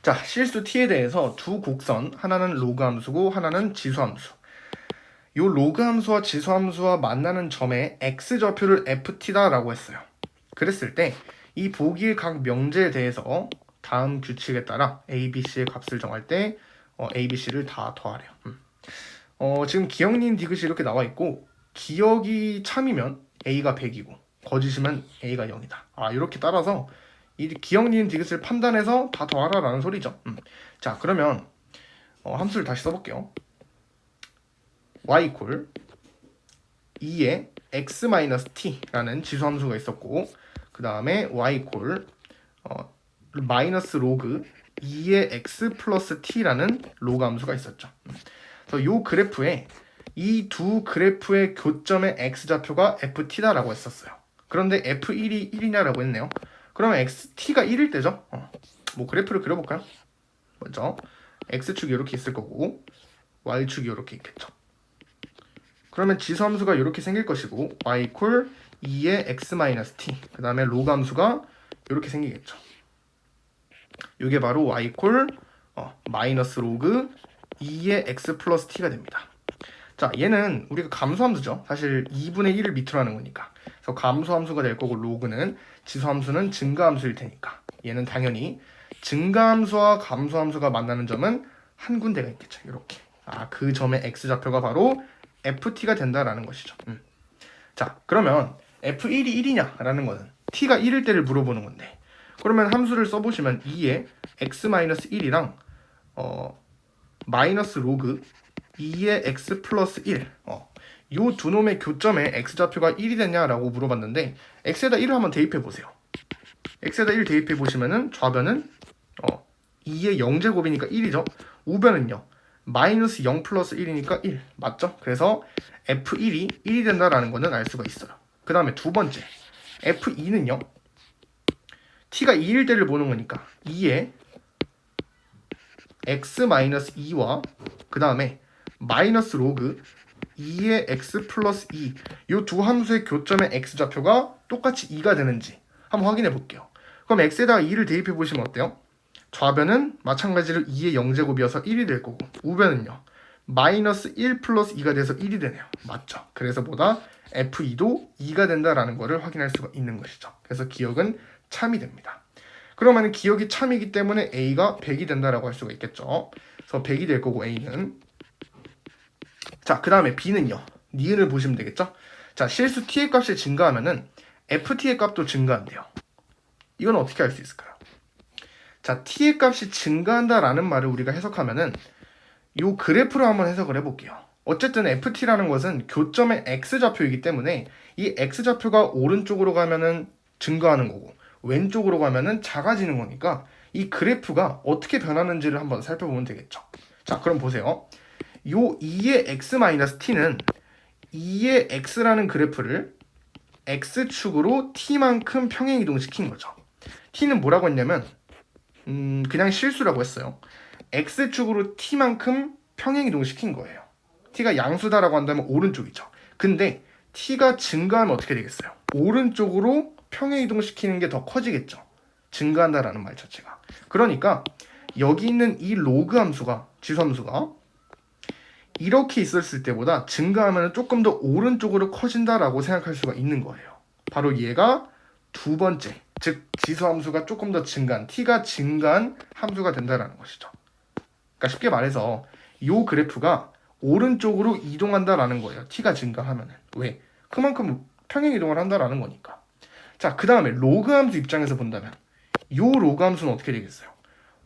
자, 실수 t에 대해서 두 곡선, 하나는 로그 함수고 하나는 지수 함수. 요 로그 함수와 지수 함수와 만나는 점에 x좌표를 ft다라고 했어요. 그랬을 때 이 보기의 각 명제에 대해서 다음 규칙에 따라 a, b, c의 값을 정할 때 a, b, c를 다 더하래요. 지금 기억님 디귿이 이렇게 나와 있고 기억이 참이면 a가 100이고 거짓이면 a가 0이다. 이렇게 따라서 이 기억님 디귿을 판단해서 다 더하라라는 소리죠. 자, 그러면 함수를 다시 써볼게요. y 이퀄 2의 x-t라는 지수함수가 있었고 그 다음에 y 이퀄 마이너스 로그 2의 x 플러스 t라는 로그 함수가 있었죠. 그래서 이 그래프에 이 두 그래프의 교점의 x좌표가 ft다라고 했었어요. 그런데 f1이 1이냐라고 했네요. 그러면 t가 1일 때죠. 뭐 그래프를 그려볼까요? 먼저 x축이 이렇게 있을 거고 y축이 이렇게 있겠죠. 그러면 지수함수가 이렇게 생길 것이고 y 이퀄 2의 x-t 그 다음에 로그 함수가 이렇게 생기겠죠. 이게 바로 y 이퀄 마이너스 로그 2의 x 플러스 t가 됩니다. 자, 얘는 우리가 감소함수죠. 사실 2분의 1을 밑으로 하는 거니까. 그래서 감소함수가 될 거고 로그는 지수함수는 증가함수일 테니까 얘는 당연히 증가함수와 감소함수가 만나는 점은 한 군데가 있겠죠. 이렇게. 그 점의 x좌표가 바로 ft가 된다라는 것이죠. 자, 그러면 f1이 1이냐라는 거는 t가 1일 때를 물어보는 건데 그러면 함수를 써보시면 2의 x-1이랑 마이너스 로그 2의 x 플러스 1 요 두 놈의 교점에 x좌표가 1이 됐냐라고 물어봤는데 x에다 1을 한번 대입해보세요. x에다 1 대입해보시면은 좌변은 2의 0제곱이니까 1이죠. 우변은요. 마이너스 0 플러스 1이니까 1 맞죠? 그래서 f1이 1이 된다라는 거는 알 수가 있어요. 그 다음에 두 번째 f2는요. t가 2일 때를 보는 거니까 2의 x-2와 그 다음에 마이너스 로그 2의 x 플러스 2 이 두 함수의 교점의 x좌표가 똑같이 2가 되는지 한번 확인해 볼게요. 그럼 x에다가 2를 대입해 보시면 어때요? 좌변은 마찬가지로 2의 0제곱이어서 1이 될 거고 우변은요. 마이너스 1 플러스 2가 돼서 1이 되네요. 맞죠? 그래서 보다 f2도 2가 된다라는 것을 확인할 수가 있는 것이죠. 그래서 기억은 참이 됩니다. 그러면 기억이 참이기 때문에 a가 100이 된다라고 할 수가 있겠죠. 그래서 100이 될 거고 a는 자, 그 다음에 b는요. 니은을 보시면 되겠죠. 자, 실수 t의 값이 증가하면은 ft의 값도 증가한대요. 이건 어떻게 할 수 있을까요? 자, t의 값이 증가한다라는 말을 우리가 해석하면은 요 그래프로 한번 해석을 해볼게요. 어쨌든 ft라는 것은 교점의 x좌표이기 때문에 이 x좌표가 오른쪽으로 가면은 증가하는 거고 왼쪽으로 가면은 작아지는 거니까 이 그래프가 어떻게 변하는지를 한번 살펴보면 되겠죠. 자, 그럼 보세요. 요 2의 x-t는 2의 x라는 그래프를 x축으로 t만큼 평행이동시킨 거죠. t는 뭐라고 했냐면 그냥 실수라고 했어요. x축으로 t만큼 평행이동시킨 거예요. t가 양수다라고 한다면 오른쪽이죠. 근데 t가 증가하면 어떻게 되겠어요? 오른쪽으로 평행이동시키는 게 더 커지겠죠. 증가한다라는 말 자체가. 그러니까 여기 있는 이 로그 함수가 지수함수가 이렇게 있었을 때보다 증가하면 조금 더 오른쪽으로 커진다라고 생각할 수가 있는 거예요. 바로 얘가 두 번째, 즉 지수함수가 조금 더 증가한, t가 증가한 함수가 된다라는 것이죠. 그러니까 쉽게 말해서 이 그래프가 오른쪽으로 이동한다라는 거예요. t가 증가하면은. 왜? 그만큼 평행 이동을 한다라는 거니까. 자, 그 다음에 로그 함수 입장에서 본다면 이 로그 함수는 어떻게 되겠어요?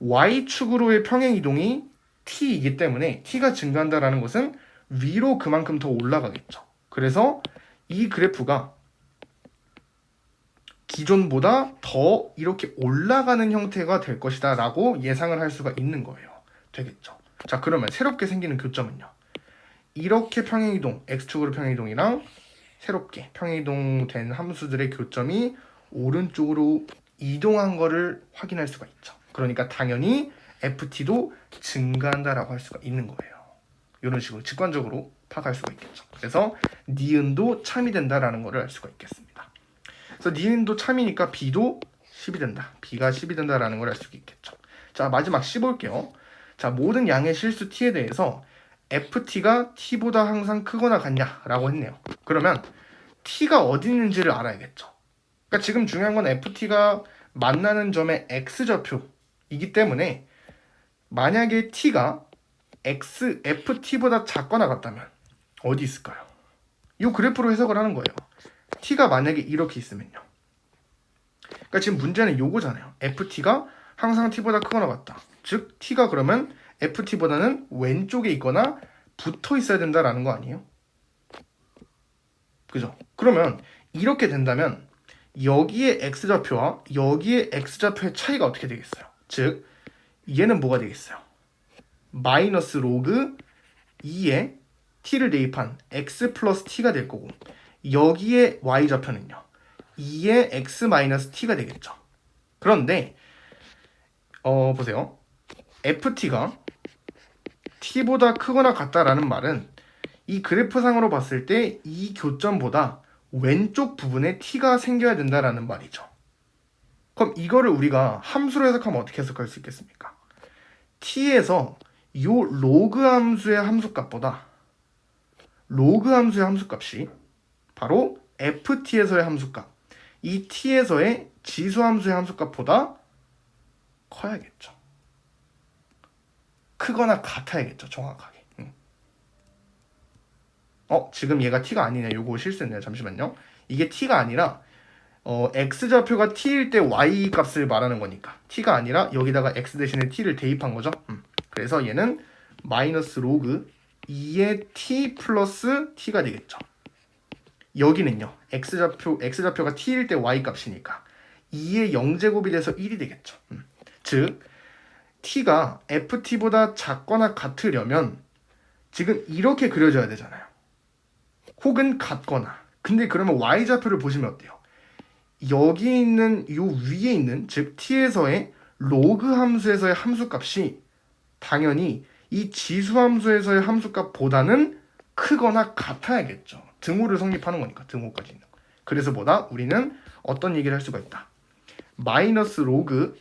y축으로의 평행 이동이 t이기 때문에 t가 증가한다라는 것은 위로 그만큼 더 올라가겠죠. 그래서 이 그래프가 기존보다 더 이렇게 올라가는 형태가 될 것이다 라고 예상을 할 수가 있는 거예요. 되겠죠. 자, 그러면 새롭게 생기는 교점은요. 이렇게 평행이동, x축으로 평행이동이랑 새롭게 평행이동된 함수들의 교점이 오른쪽으로 이동한 거를 확인할 수가 있죠. 그러니까 당연히 ft도 증가한다라고 할 수가 있는 거예요. 이런 식으로 직관적으로 파악할 수가 있겠죠. 그래서 니은도 참이 된다라는 거를 알 수가 있겠습니다. 그래서 니은도 참이니까 b도 10이 된다. b가 10이 된다라는 걸 알 수 있겠죠. 자, 마지막 C 볼게요. 자, 모든 양의 실수 t에 대해서 ft가 t보다 항상 크거나 같냐라고 했네요. 그러면 t가 어디 있는지를 알아야겠죠. 그러니까 지금 중요한 건 ft가 만나는 점의 x좌표이기 때문에 만약에 t가 ft보다 작거나 같다면 어디 있을까요? 이 그래프로 해석을 하는 거예요. t가 만약에 이렇게 있으면요. 그러니까 지금 문제는 요거잖아요. ft가 항상 t보다 크거나 같다. 즉 t가 그러면 ft보다는 왼쪽에 있거나 붙어 있어야 된다라는 거 아니에요? 그죠? 그러면 이렇게 된다면 여기에 x좌표와 여기에 x좌표의 차이가 어떻게 되겠어요? 즉 얘는 뭐가 되겠어요? 마이너스 로그 2에 t를 대입한 x 플러스 t가 될 거고 여기에 y좌표는요 2의 x 마이너스 t가 되겠죠. 그런데 보세요. ft가 t보다 크거나 같다라는 말은 이 그래프상으로 봤을 때 이 교점보다 왼쪽 부분에 t가 생겨야 된다라는 말이죠. 그럼 이거를 우리가 함수로 해석하면 어떻게 해석할 수 있겠습니까? t에서 요 로그 함수의 함수값보다 로그 함수의 함수값이 바로 ft에서의 함수값, 이 t에서의 지수함수의 함수값보다 커야겠죠. 크거나 같아야겠죠. 정확하게. 지금 얘가 t가 아니네. 요거 실수했네요. 잠시만요. 이게 t가 아니라 x좌표가 t일 때 y 값을 말하는 거니까 t가 아니라 여기다가 x 대신에 t를 대입한 거죠. 그래서 얘는 마이너스 로그 2의 t 플러스 t가 되겠죠. 여기는요. x좌표가 t일 때 y 값이니까 2의 0제곱이 돼서 1이 되겠죠. 즉 t가 ft보다 작거나 같으려면 지금 이렇게 그려져야 되잖아요. 혹은 같거나. 근데 그러면 y좌표를 보시면 어때요? 여기 있는 요 위에 있는 즉 t에서의 로그 함수에서의 함수값이 당연히 이 지수 함수에서의 함수값보다는 크거나 같아야겠죠. 등호를 성립하는 거니까 등호까지 있는 거. 그래서 보다 우리는 어떤 얘기를 할 수가 있다. 마이너스 로그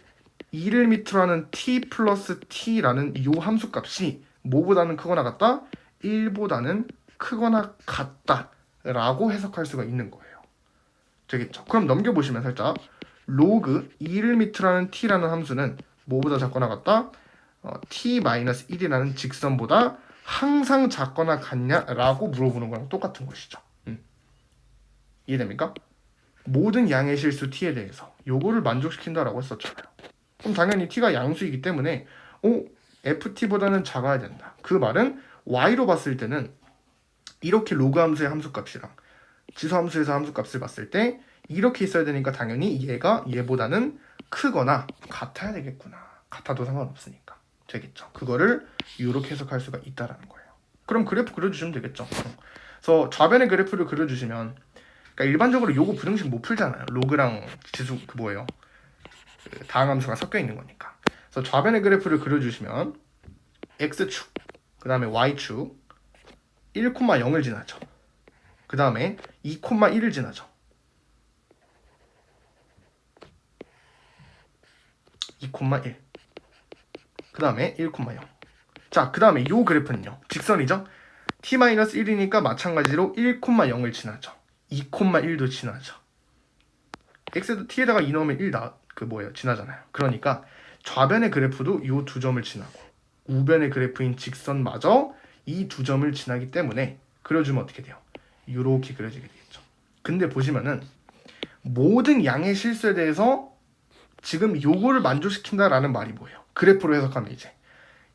2를 밑으로 하는 t 플러스 t라는 이 함수값이 뭐보다는 크거나 같다? 1보다는 크거나 같다라고 해석할 수가 있는 거예요. 되겠죠? 그럼 넘겨보시면 살짝 로그 2를 밑으로 하는 t라는 함수는 뭐보다 작거나 같다? t-1이라는 직선보다 항상 작거나 같냐라고 물어보는 거랑 똑같은 것이죠. 이해됩니까? 모든 양의 실수 t에 대해서 요거를 만족시킨다라고 했었잖아요. 그럼 당연히 t가 양수이기 때문에 ft보다는 작아야 된다. 그 말은 y로 봤을 때는 이렇게 로그 함수의 함수값이랑 지수 함수에서 함수값을 봤을 때 이렇게 있어야 되니까 당연히 얘가 얘보다는 크거나 같아야 되겠구나. 같아도 상관없으니까. 되겠죠. 그거를 이렇게 해석할 수가 있다라는 거예요. 그럼 그래프 그려주시면 되겠죠. 그래서 좌변의 그래프를 그려주시면 그러니까 일반적으로 요거 부등식 못 풀잖아요. 로그랑 지수 다항함수가 섞여 있는 거니까. 그래서 좌변의 그래프를 그려주시면 x축, 그 다음에 y축 1,0을 지나죠. 그 다음에 2,1을 지나죠. 2,1. 그 다음에 1,0. 자, 그 다음에 요 그래프는요. 직선이죠. t-1이니까 마찬가지로 1,0을 지나죠. 2,1도 지나죠. x도 t에다가 2 넣으면 1 지나잖아요. 그러니까 좌변의 그래프도 요 두 점을 지나고 우변의 그래프인 직선마저 이 두 점을 지나기 때문에 그려주면 어떻게 돼요? 요렇게 그려지게 되겠죠. 근데 보시면은 모든 양의 실수에 대해서 지금 요거를 만족시킨다라는 말이 뭐예요? 그래프로 해석하면 이제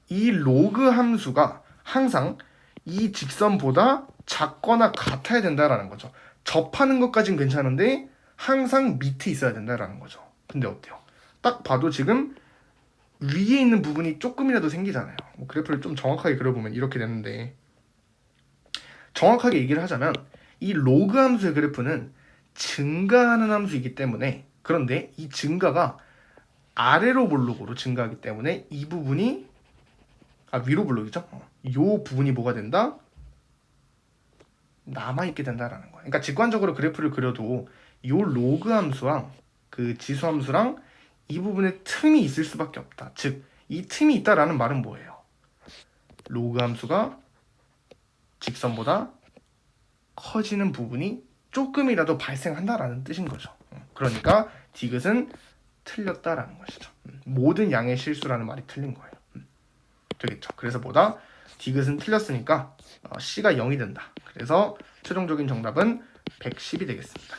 이 로그 함수가 항상 이 직선보다 작거나 같아야 된다라는 거죠. 접하는 것까진 괜찮은데 항상 밑에 있어야 된다라는 거죠. 근데 어때요? 딱 봐도 지금 위에 있는 부분이 조금이라도 생기잖아요. 그래프를 좀 정확하게 그려보면 이렇게 되는데 정확하게 얘기를 하자면 이 로그 함수의 그래프는 증가하는 함수이기 때문에 그런데 이 증가가 아래로 볼록으로 증가하기 때문에 이 부분이 위로 볼록이죠. 요 부분이 뭐가 된다? 남아있게 된다라는 거예요. 그러니까 직관적으로 그래프를 그려도 요 로그 함수랑 그 지수 함수랑 이 부분에 틈이 있을 수밖에 없다. 즉 이 틈이 있다라는 말은 뭐예요? 로그 함수가 직선보다 커지는 부분이 조금이라도 발생한다라는 뜻인 거죠. 그러니까 디귿은 틀렸다라는 것이죠. 모든 양의 실수라는 말이 틀린 거예요. 되겠죠. 그래서 뭐다? 디귿은 틀렸으니까 C가 0이 된다. 그래서 최종적인 정답은 110이 되겠습니다.